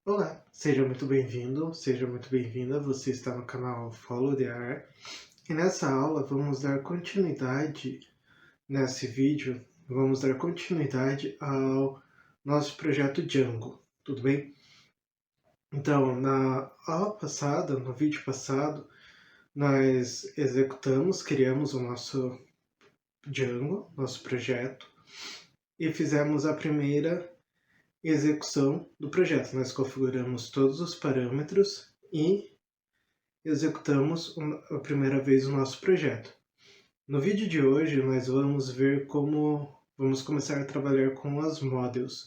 Olá, seja muito bem-vindo, seja muito bem-vinda. Você está no canal Follow the Art. E nessa aula vamos dar continuidade, nesse vídeo, vamos dar continuidade ao nosso projeto Django, tudo bem? Então, na aula passada, no vídeo passado, nós criamos o nosso Django, nosso projeto, e fizemos a primeira execução do projeto. Nós configuramos todos os parâmetros e executamos a primeira vez o nosso projeto. No vídeo de hoje nós vamos ver como vamos começar a trabalhar com as models.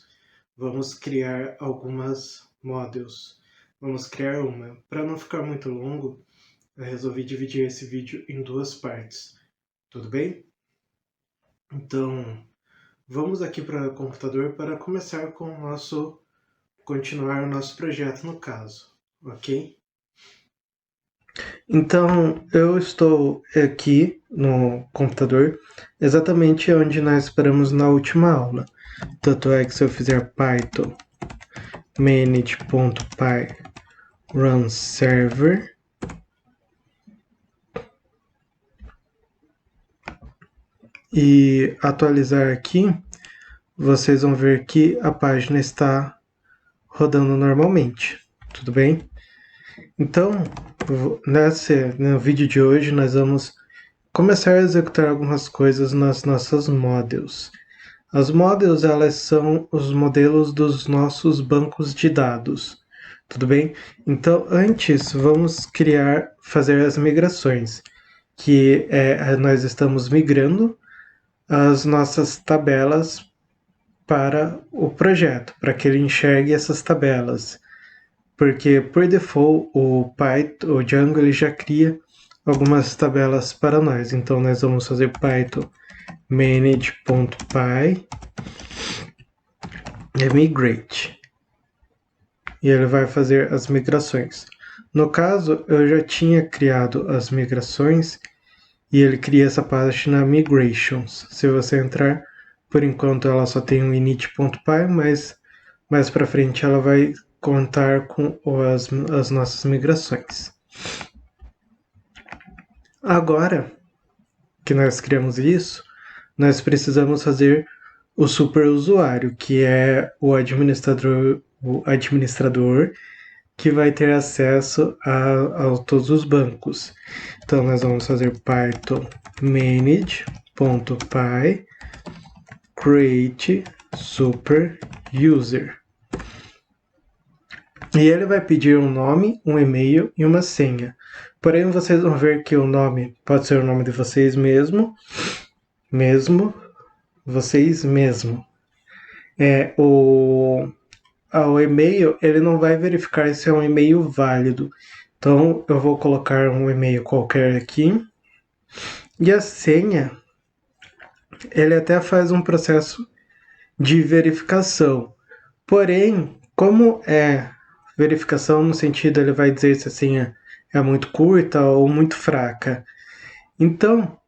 Vamos criar algumas models. Vamos criar uma. Para não ficar muito longo, eu resolvi dividir esse vídeo em duas partes. Tudo bem? Então, vamos aqui para o computador para começar com continuar o nosso projeto no caso, ok? Então, eu estou aqui no computador, exatamente onde nós paramos na última aula. Tanto é que se eu fizer python manage.py run server e atualizar aqui, vocês vão ver que a página está rodando normalmente, tudo bem? Então, no vídeo de hoje nós vamos começar a executar algumas coisas nas nossas models. As models, elas são os modelos dos nossos bancos de dados, tudo bem? Então, antes, vamos fazer as migrações, que nós estamos migrando as nossas tabelas para o projeto, para que ele enxergue essas tabelas. Porque, por default, o Python, o Django, ele já cria algumas tabelas para nós. Então, nós vamos fazer python manage.py migrate. E ele vai fazer as migrações. No caso, eu já tinha criado as migrações e ele cria essa página migrations. Se você entrar, por enquanto ela só tem um init.py, mas mais para frente ela vai contar com as nossas migrações. Agora que nós criamos isso, nós precisamos fazer o superusuário, que é o administrador que vai ter acesso a todos os bancos. Então, nós vamos fazer python manage.py create super user. E ele vai pedir um nome, um e-mail e uma senha. Porém, vocês vão ver que o nome pode ser o nome de vocês vocês mesmo. O e-mail, ele não vai verificar se é um e-mail válido. Então, eu vou colocar um e-mail qualquer aqui. E a senha, ele até faz um processo de verificação. Porém, como é verificação no sentido, ele vai dizer se a senha é muito curta ou muito fraca. Então,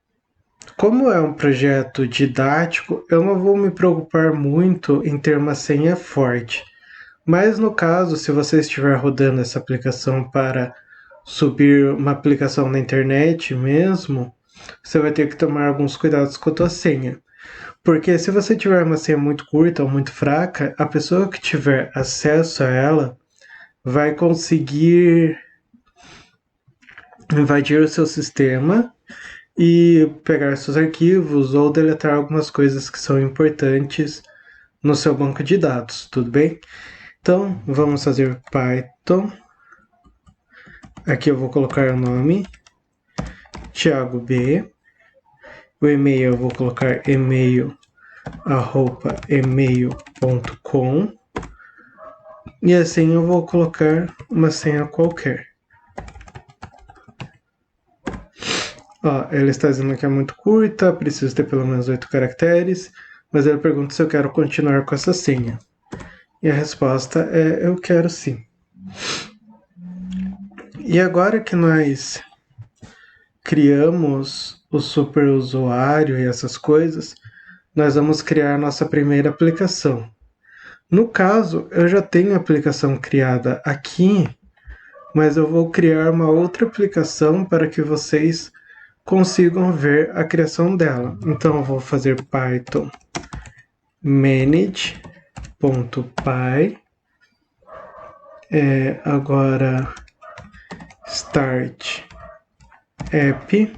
como é um projeto didático, eu não vou me preocupar muito em ter uma senha forte. Mas no caso, se você estiver rodando essa aplicação para subir uma aplicação na internet mesmo, você vai ter que tomar alguns cuidados com a tua senha. Porque se você tiver uma senha muito curta ou muito fraca, a pessoa que tiver acesso a ela vai conseguir invadir o seu sistema e pegar seus arquivos ou deletar algumas coisas que são importantes no seu banco de dados, tudo bem? Então, vamos fazer python. Aqui eu vou colocar o nome, Thiago B. O e-mail eu vou colocar email@email.com. E assim eu vou colocar uma senha qualquer. Ele está dizendo que é muito curta, preciso ter pelo menos 8 caracteres, mas ele pergunta se eu quero continuar com essa senha. E a resposta é eu quero sim. E agora que nós criamos o superusuário e essas coisas, nós vamos criar nossa primeira aplicação. No caso, eu já tenho a aplicação criada aqui, mas eu vou criar uma outra aplicação para que vocês consigam ver a criação dela. Então eu vou fazer Python manage.py, agora start app.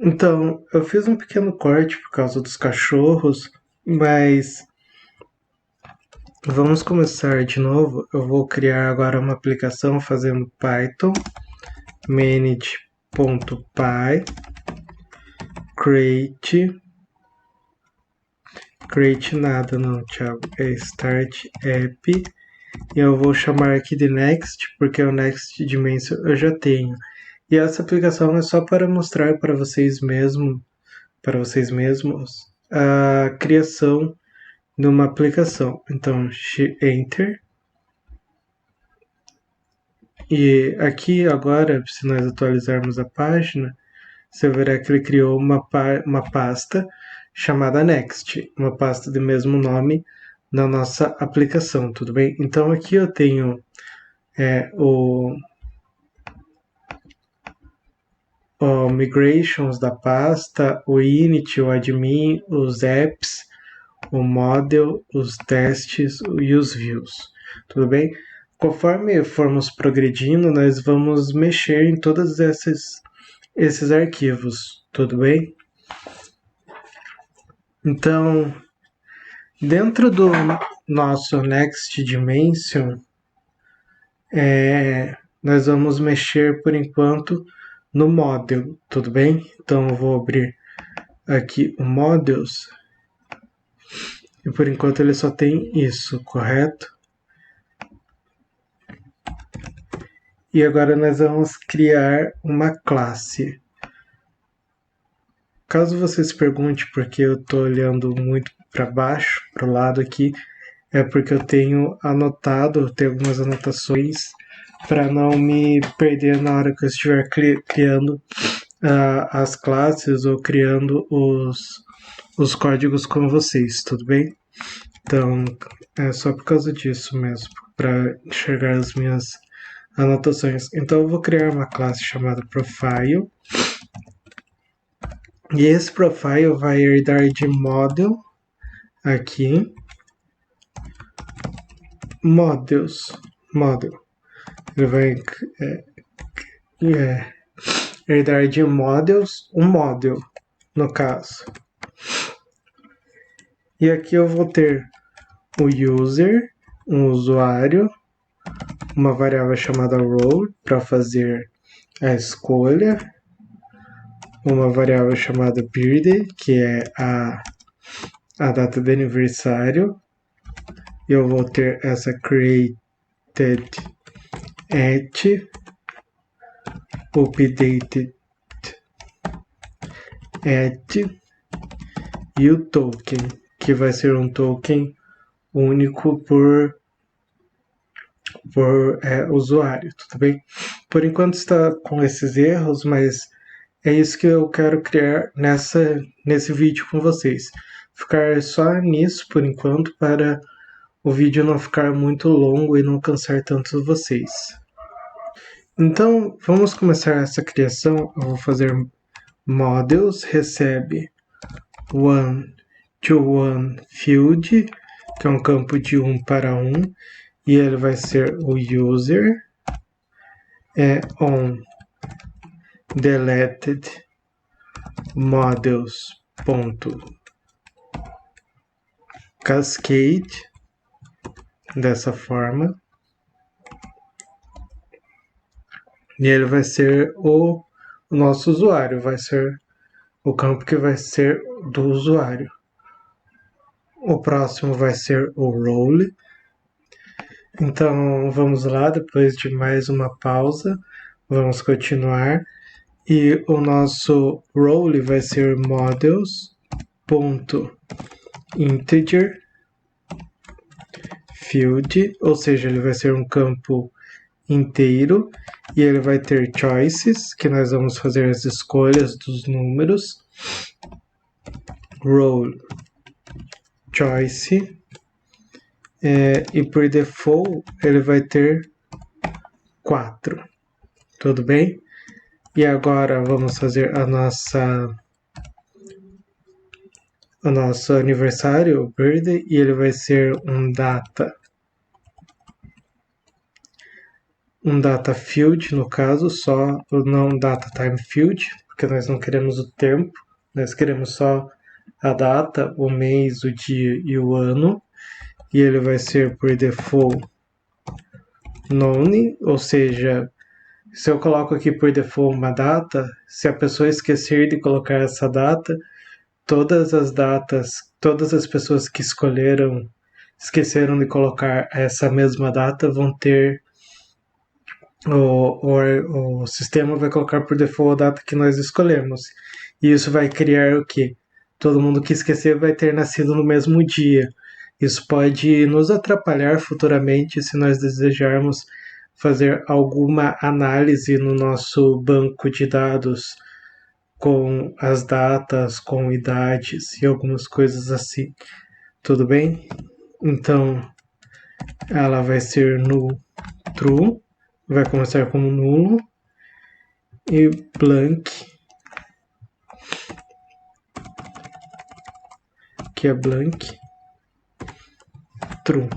Então, eu fiz um pequeno corte por causa dos cachorros, mas vamos começar de novo. Eu vou criar agora uma aplicação fazendo Python manage.py create nada não, Thiago, é start app, e eu vou chamar aqui de next, porque o next dimension eu já tenho. E essa aplicação é só para mostrar para vocês mesmos a criação de uma aplicação. Então, enter. E aqui agora, se nós atualizarmos a página, você verá que ele criou uma pasta chamada Next, uma pasta de mesmo nome na nossa aplicação, tudo bem? Então aqui eu tenho o migrations da pasta, o init, o admin, os apps, o model, os testes e os views, tudo bem? Conforme formos progredindo, nós vamos mexer em todos esses arquivos, tudo bem? Então, dentro do nosso Next Dimension, nós vamos mexer por enquanto no Model, tudo bem? Então eu vou abrir aqui o Models, e por enquanto ele só tem isso, correto? E agora nós vamos criar uma classe. Caso você se pergunte por que eu estou olhando muito para baixo, para o lado aqui, é porque eu tenho algumas anotações para não me perder na hora que eu estiver criando as classes ou criando os códigos com vocês, tudo bem? Então, é só por causa disso mesmo, para enxergar as minhas anotações. Então, eu vou criar uma classe chamada Profile, e esse Profile vai herdar de Model aqui, Model. Ele vai herdar de Models um Model, no caso. E aqui eu vou ter o User, um usuário, uma variável chamada Role para fazer a escolha, uma variável chamada Birthday, que é a data de aniversário. Eu vou ter essa created at updated at e o token, que vai ser um token único por usuário, tudo bem? Por enquanto está com esses erros, mas é isso que eu quero criar nesse vídeo com vocês. Ficar só nisso por enquanto, para o vídeo não ficar muito longo e não cansar tanto vocês. Então, vamos começar essa criação. Eu vou fazer models, recebe one-to-one field, que é um campo de 1 para 1, e ele vai ser o user, on deleted models.cascade, dessa forma, e ele vai ser o nosso usuário, vai ser o campo que vai ser do usuário. O próximo vai ser o role. Então vamos lá, depois de mais uma pausa, vamos continuar. E o nosso role vai ser models.integer field, ou seja, ele vai ser um campo inteiro, e ele vai ter choices, que nós vamos fazer as escolhas dos números, row choice, e por default ele vai ter 4, tudo bem? E agora vamos fazer o nosso aniversário, o birthday, e ele vai ser um data field, no caso, só, não data time field, porque nós não queremos o tempo, nós queremos só a data, o mês, o dia e o ano, e ele vai ser por default none, ou seja, se eu coloco aqui por default uma data, se a pessoa esquecer de colocar essa data, todas as pessoas que esqueceram de colocar essa mesma data vão ter o sistema vai colocar por default a data que nós escolhemos. E isso vai criar o quê? Todo mundo que esquecer vai ter nascido no mesmo dia. Isso pode nos atrapalhar futuramente se nós desejarmos fazer alguma análise no nosso banco de dados com as datas, com idades e algumas coisas assim. Tudo bem? Então, ela vai ser no true, vai começar como nulo, e blank, que é blank, true.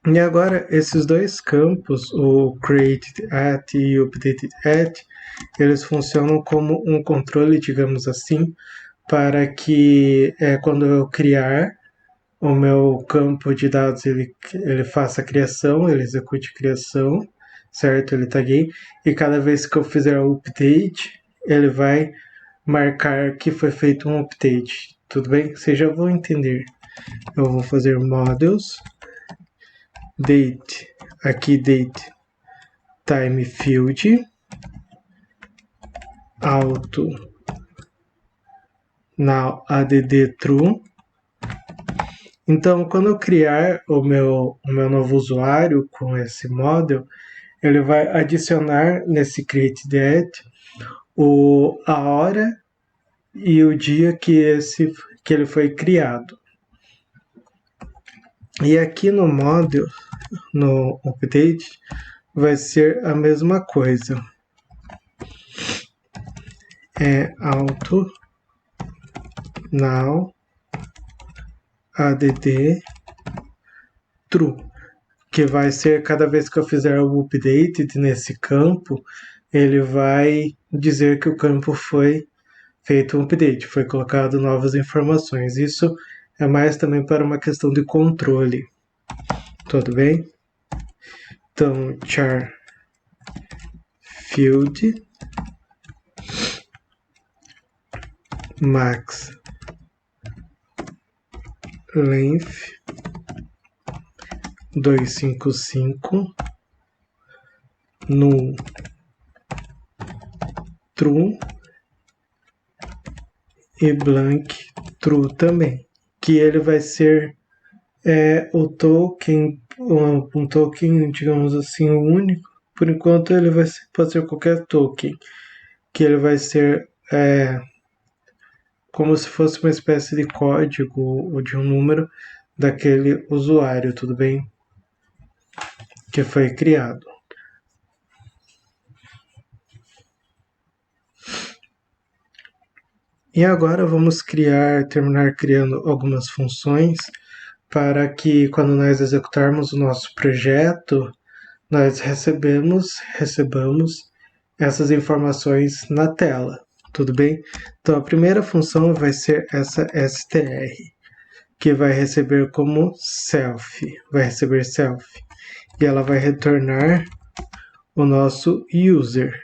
E agora, esses dois campos, o created at e o updated at, eles funcionam como um controle, digamos assim, para que quando eu criar o meu campo de dados, ele faça a criação, ele execute a criação, certo? Ele taguei, e cada vez que eu fizer o update, ele vai marcar que foi feito um update, tudo bem? Vocês já vão entender. Eu vou fazer models, date, aqui date, time field, auto, now add true. Então, quando eu criar o meu novo usuário com esse model, ele vai adicionar nesse created at a hora e o dia que ele foi criado. E aqui no model, no update, vai ser a mesma coisa. Auto now add true, que vai ser cada vez que eu fizer o update nesse campo, ele vai dizer que o campo foi feito um update, foi colocado novas informações. Isso é mais também para uma questão de controle. Tudo bem? Então, char field max length 255 null true e blank true também, que ele vai ser o token, um token, digamos assim, único. Por enquanto ele pode ser qualquer token, que ele vai ser como se fosse uma espécie de código ou de um número daquele usuário, tudo bem? Que foi criado. E agora vamos terminar criando algumas funções para que quando nós executarmos o nosso projeto, nós recebamos essas informações na tela, tudo bem? Então a primeira função vai ser essa str, que vai receber como self, e ela vai retornar o nosso user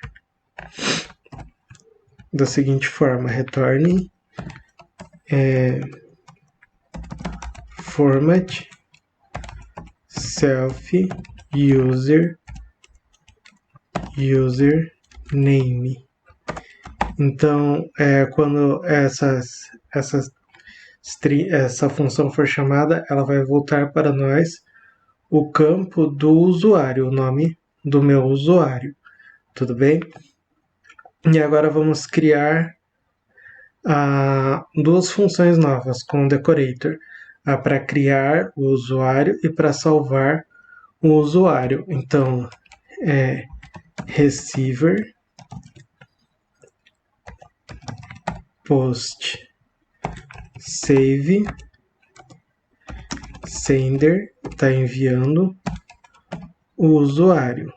da seguinte forma: retorne format self username. Então, quando essa função for chamada, ela vai voltar para nós o campo do usuário, o nome do meu usuário, tudo bem? E agora vamos criar duas funções novas com o decorator, para criar o usuário e para salvar o usuário. Então, receiver post save sender está enviando o usuário.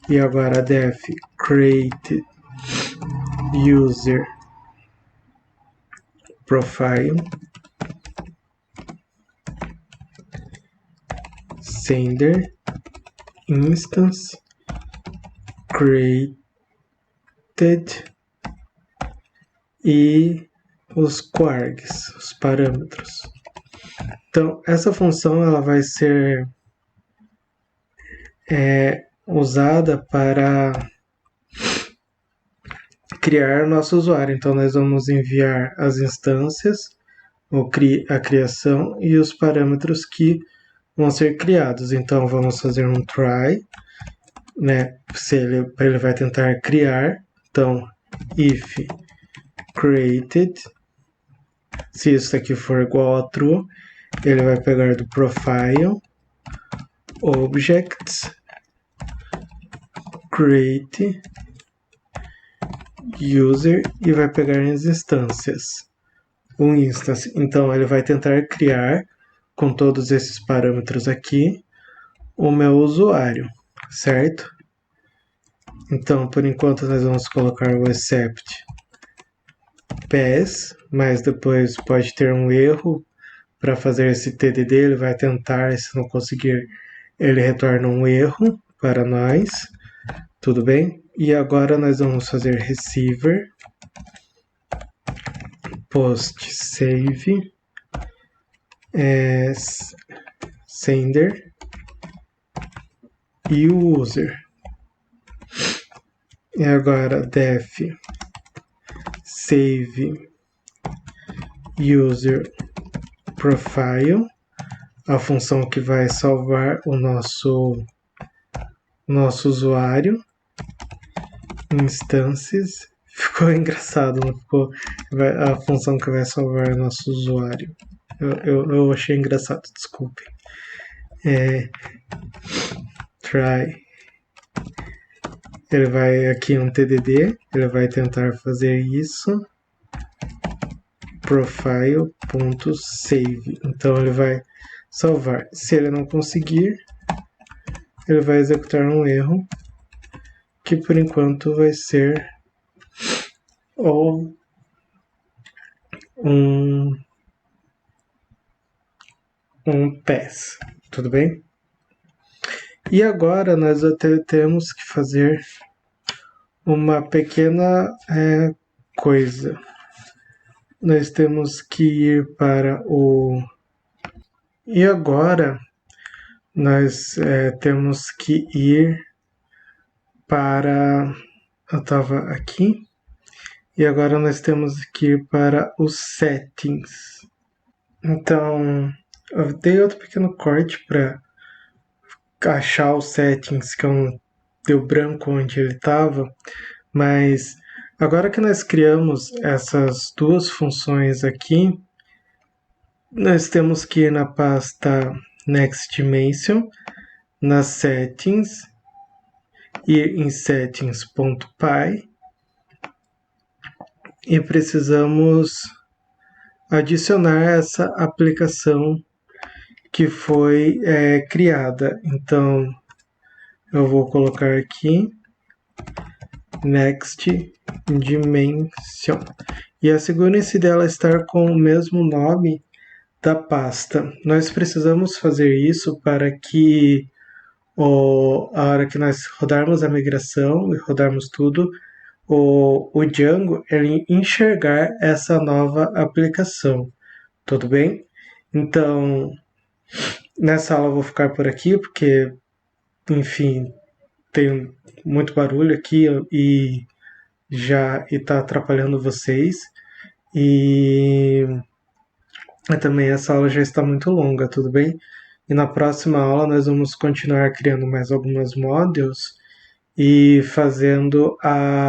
E agora def create user profile sender instance created e os quarks, os parâmetros. Então, essa função ela vai ser usada para criar nosso usuário. Então, nós vamos enviar as instâncias, a criação e os parâmetros que vão ser criados. Então, vamos fazer um try, né? Ele vai tentar criar. Então, if created, se isso aqui for igual a true, ele vai pegar do profile objects create user e vai pegar as instâncias. Um instance. Então ele vai tentar criar com todos esses parâmetros aqui o meu usuário, certo? Então por enquanto nós vamos colocar o except pass, mas depois pode ter um erro para fazer esse TDD, ele vai tentar, se não conseguir, ele retorna um erro para nós, tudo bem? E agora nós vamos fazer receiver post save sender e user. E agora def save user profile, a função que vai salvar o nosso usuário, instances, ficou engraçado, não ficou? A função que vai salvar o nosso usuário. Eu achei engraçado, desculpe. Try. Ele vai aqui um TDD, ele vai tentar fazer isso. Profile.save. Então ele vai salvar. Se ele não conseguir, ele vai executar um erro, que por enquanto vai ser ou um pass, tudo bem? E agora nós até temos que fazer uma pequena coisa. Nós temos que ir para o... E agora nós temos que ir para... Eu estava aqui. E agora nós temos que ir para os settings. Então, eu dei outro pequeno corte para achar os settings, que deu branco onde ele estava, mas agora que nós criamos essas duas funções aqui, nós temos que ir na pasta NextDimension, nas settings, ir em settings.py e precisamos adicionar essa aplicação que foi criada. Então eu vou colocar aqui Next Dimension e assegure-se dela estar com o mesmo nome da pasta. Nós precisamos fazer isso para que a hora que nós rodarmos a migração e rodarmos tudo, o Django ele enxergar essa nova aplicação, tudo bem? Então nessa aula eu vou ficar por aqui, porque, enfim, tem muito barulho aqui e já está atrapalhando vocês. E também essa aula já está muito longa, tudo bem? E na próxima aula nós vamos continuar criando mais algumas models e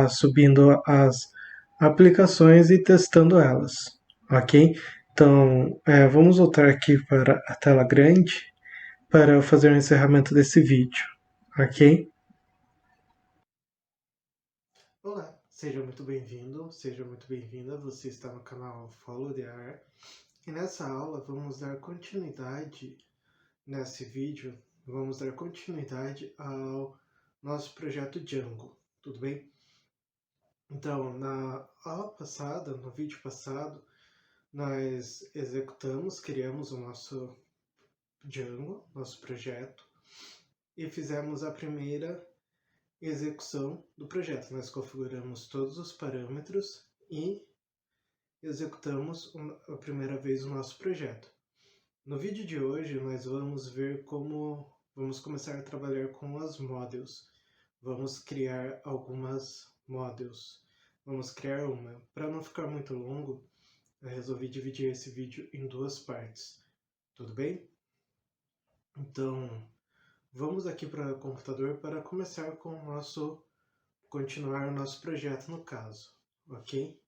subindo as aplicações e testando elas, ok? Então, vamos voltar aqui para a tela grande para eu fazer o encerramento desse vídeo, ok? Olá, seja muito bem-vindo, seja muito bem-vinda. Você está no canal Follow the Art. E nessa aula vamos dar continuidade, nesse vídeo, vamos dar continuidade ao nosso projeto Django, tudo bem? Então, na aula passada, no vídeo passado, nós criamos o nosso Django, nosso projeto, e fizemos a primeira execução do projeto. Nós configuramos todos os parâmetros e executamos a primeira vez o nosso projeto. No vídeo de hoje, nós vamos ver como vamos começar a trabalhar com as models. Vamos criar algumas models. Vamos criar uma. Para não ficar muito longo, eu resolvi dividir esse vídeo em duas partes. Tudo bem? Então, vamos aqui para o computador para começar com continuar o nosso projeto no caso, ok?